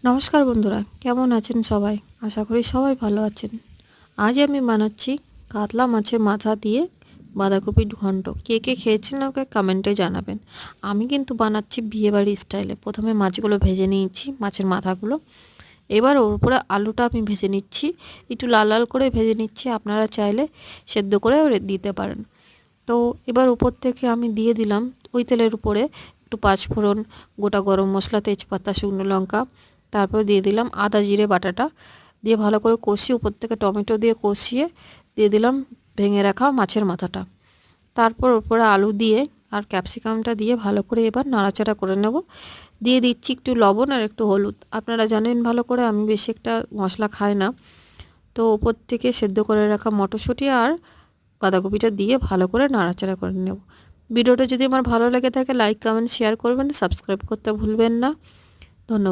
নমস্কার বন্ধুরা, কেমন আছেন সবাই? আশা করি সবাই ভালো আছেন। আজ আমি বানাচ্ছি কাতলা মাছের মাথা দিয়ে বাঁধাকপির ঘন্ট। কে কে খেয়েছেন আমাকে কমেন্টে জানাবেন। আমি কিন্তু বানাচ্ছি বিয়েবাড়ি স্টাইলে। প্রথমে মাছগুলো ভেজে নিয়েছি, মাছের মাথাগুলো। এবার ওর উপরে আলুটা আমি ভেজে নিচ্ছি, একটু লাল লাল করে ভেজে নিচ্ছি। আপনারা চাইলে সেদ্ধ করেও দিতে পারেন। তো এবার উপর থেকে আমি দিয়ে দিলাম ওই তেলের উপরে একটু পাঁচফোড়ন, গোটা গরম মশলা, তেজপাতা, শুকনো লঙ্কা, তারপর দিয়ে দিলাম আদা জিরে বাটাটা, দিয়ে ভালো করে কষিয়ে উপর থেকে টমেটো দিয়ে কষিয়ে দিয়ে দিলাম ভেঙে রাখা মাছের মাথাটা। তারপর উপরে আলু দিয়ে আর ক্যাপসিকামটা দিয়ে ভালো করে এবার নাড়াচাড়া করে নেব। দিয়ে দিচ্ছি একটু লবণ আর একটু হলুদ। আপনারা জানেন ভালো করে আমি বেশি একটা মশলা খাই না। তো উপর থেকে সেদ্ধ করে রাখা মটরশুঁটি আর বাঁধাকপিটা দিয়ে ভালো করে নাড়াচাড়া করে নেব। ভিডিওটা যদি আমার ভালো লেগে থাকে লাইক কমেন্ট শেয়ার করবেন, সাবস্ক্রাইব করতে ভুলবেন না। ধন্যবাদ।